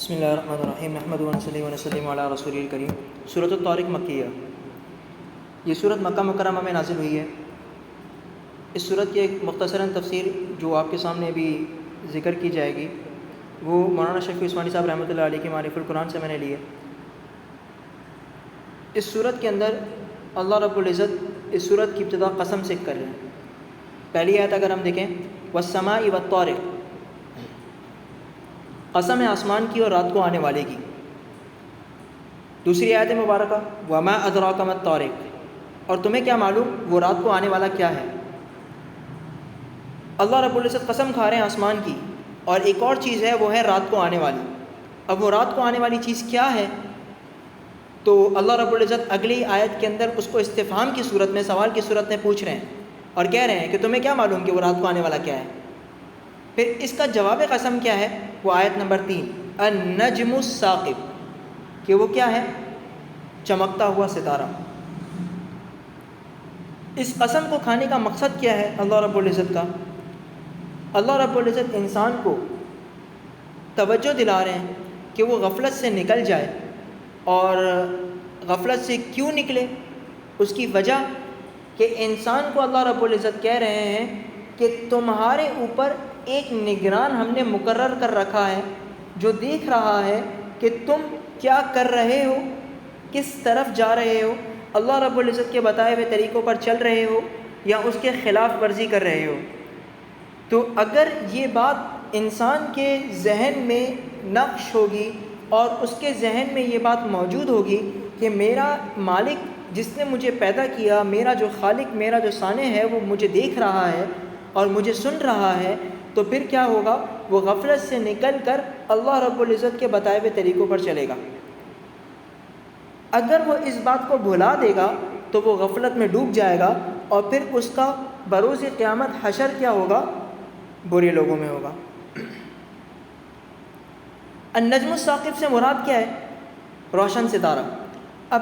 بسم اللہ الرحمن الرحیم نحمد ونصلی ونسلم علی رسول الکریم۔ سورۃ الطارق مکیہ، یہ سورت مکہ مکرمہ میں نازل ہوئی ہے۔ اس سورت کی ایک مختصراً تفسیر جو آپ کے سامنے بھی ذکر کی جائے گی وہ مولانا شفیع عثمانی صاحب رحمۃ اللہ علیہ کی معرف القرآن سے میں نے لی ہے۔ اس سورت کے اندر اللہ رب العزت اس سورت کی ابتدا قسم سے کر رہے ہیں۔ پہلی آیت اگر ہم دیکھیں، والسماء والطارق، قسم ہے آسمان کی اور رات کو آنے والے کی۔ دوسری آیت مبارکہ، وما ادراک ما الطارق، اور تمہیں کیا معلوم وہ رات کو آنے والا کیا ہے۔ اللہ رب العزت قسم کھا رہے ہیں آسمان کی، اور ایک اور چیز ہے وہ ہے رات کو آنے والی۔ اب وہ رات کو آنے والی چیز کیا ہے؟ تو اللہ رب العزت اگلی آیت کے اندر اس کو استفہام کی صورت میں، سوال کی صورت میں پوچھ رہے ہیں اور کہہ رہے ہیں کہ تمہیں کیا معلوم کہ وہ رات کو آنے والا کیا ہے۔ پھر اس کا جواب قسم کیا ہے؟ وہ آیت نمبر 3، النجم الثاقب، کہ وہ کیا ہے؟ چمکتا ہوا ستارہ۔ اس قسم کو کھانے کا مقصد کیا ہے اللہ رب العزت کا؟ اللہ رب العزت انسان کو توجہ دلا رہے ہیں کہ وہ غفلت سے نکل جائے، اور غفلت سے کیوں نکلے؟ اس کی وجہ کہ انسان کو اللہ رب العزت کہہ رہے ہیں کہ تمہارے اوپر ایک نگران ہم نے مقرر کر رکھا ہے جو دیکھ رہا ہے کہ تم کیا کر رہے ہو، کس طرف جا رہے ہو، اللہ رب العزت کے بتائے ہوئے طریقوں پر چل رہے ہو یا اس کے خلاف ورزی کر رہے ہو۔ تو اگر یہ بات انسان کے ذہن میں نقش ہوگی اور اس کے ذہن میں یہ بات موجود ہوگی کہ میرا مالک جس نے مجھے پیدا کیا، میرا جو خالق، میرا جو صانع ہے، وہ مجھے دیکھ رہا ہے اور مجھے سن رہا ہے، تو پھر کیا ہوگا؟ وہ غفلت سے نکل کر اللہ رب العزت کے بتائے ہوئے طریقوں پر چلے گا۔ اگر وہ اس بات کو بھلا دے گا تو وہ غفلت میں ڈوب جائے گا، اور پھر اس کا بروز قیامت حشر کیا ہوگا؟ برے لوگوں میں ہوگا۔ النجم الثاقب سے مراد کیا ہے؟ روشن ستارہ۔ اب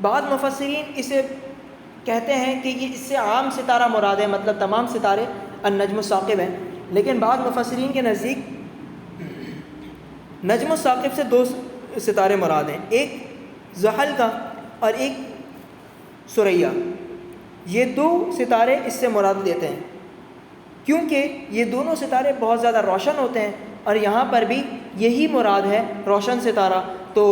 بعض مفسرین اسے کہتے ہیں کہ یہ اس سے عام ستارہ مراد ہے، مطلب تمام ستارے النجم الثاقب ہیں، لیکن بعض مفسرین کے نزدیک نجم الثاقب سے 2 ستارے مراد ہیں، ایک زحل کا اور ایک ثریا۔ یہ 2 ستارے اس سے مراد لیتے ہیں کیونکہ یہ دونوں ستارے بہت زیادہ روشن ہوتے ہیں، اور یہاں پر بھی یہی مراد ہے، روشن ستارہ۔ تو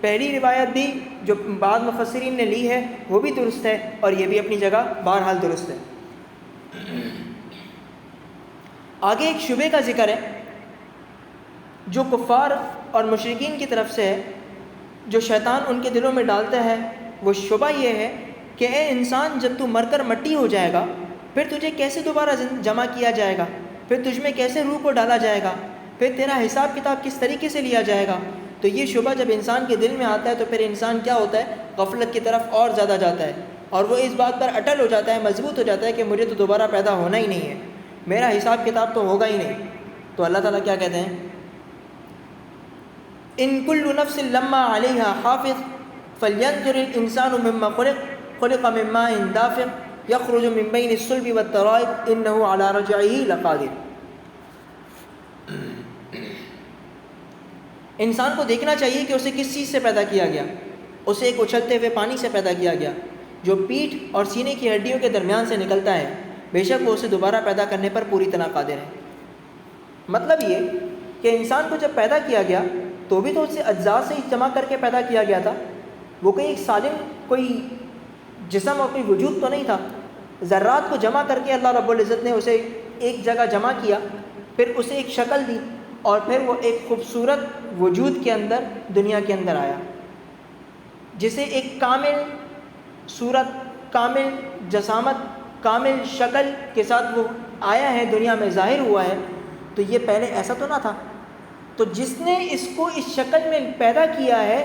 پہلی روایت بھی جو بعض مفسرین نے لی ہے وہ بھی درست ہے، اور یہ بھی اپنی جگہ بہرحال درست ہے۔ آگے ایک شبہ کا ذکر ہے جو کفار اور مشرکین کی طرف سے ہے، جو شیطان ان کے دلوں میں ڈالتا ہے۔ وہ شبہ یہ ہے کہ اے انسان، جب تو مر کر مٹی ہو جائے گا پھر تجھے کیسے دوبارہ جمع کیا جائے گا؟ پھر تجھ میں کیسے روح کو ڈالا جائے گا؟ پھر تیرا حساب کتاب کس طریقے سے لیا جائے گا؟ تو یہ شبہ جب انسان کے دل میں آتا ہے تو پھر انسان کیا ہوتا ہے؟ غفلت کی طرف اور زیادہ جاتا ہے، اور وہ اس بات پر اٹل ہو جاتا ہے، مضبوط ہو جاتا ہے کہ مجھے تو دوبارہ پیدا ہونا ہی نہیں ہے، میرا حساب کتاب تو ہوگا ہی نہیں۔ تو اللہ تعالیٰ کیا کہتے ہیں؟ ان کل نفس لما علیہا حافظ فلینظر الانسان مما خلق من ماء دافق یخرج من بین الصلب والترائب انہ علی رجعہ لقادر۔ انسان کو دیکھنا چاہیے کہ اسے کس چیز سے پیدا کیا گیا۔ اسے ایک اچھلتے ہوئے پانی سے پیدا کیا گیا جو پیٹھ اور سینے کی ہڈیوں کے درمیان سے نکلتا ہے، بے شک وہ اسے دوبارہ پیدا کرنے پر پوری طرح قادر ہے۔ مطلب یہ کہ انسان کو جب پیدا کیا گیا تو بھی تو اسے اجزاء سے جمع کر کے پیدا کیا گیا تھا، وہ کوئی ایک سالم کوئی جسم اور کوئی وجود تو نہیں تھا۔ ذرات کو جمع کر کے اللہ رب العزت نے اسے ایک جگہ جمع کیا، پھر اسے ایک شکل دی، اور پھر وہ ایک خوبصورت وجود کے اندر دنیا کے اندر آیا، جسے ایک کامل صورت، کامل جسامت، کامل شکل کے ساتھ وہ آیا ہے، دنیا میں ظاہر ہوا ہے۔ تو یہ پہلے ایسا تو نہ تھا۔ تو جس نے اس کو اس شکل میں پیدا کیا ہے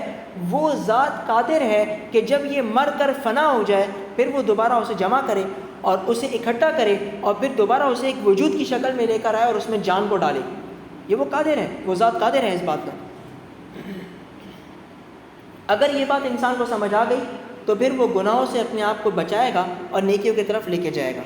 وہ ذات قادر ہے کہ جب یہ مر کر فنا ہو جائے پھر وہ دوبارہ اسے جمع کرے اور اسے اکٹھا کرے، اور پھر دوبارہ اسے ایک وجود کی شکل میں لے کر آئے اور اس میں جان کو ڈالے۔ یہ وہ قادر ہے، وہ ذات قادر ہے اس بات پر۔ اگر یہ بات انسان کو سمجھ آ گئی تو پھر وہ گناہوں سے اپنے آپ کو بچائے گا اور نیکیوں کی طرف لے کے جائے گا۔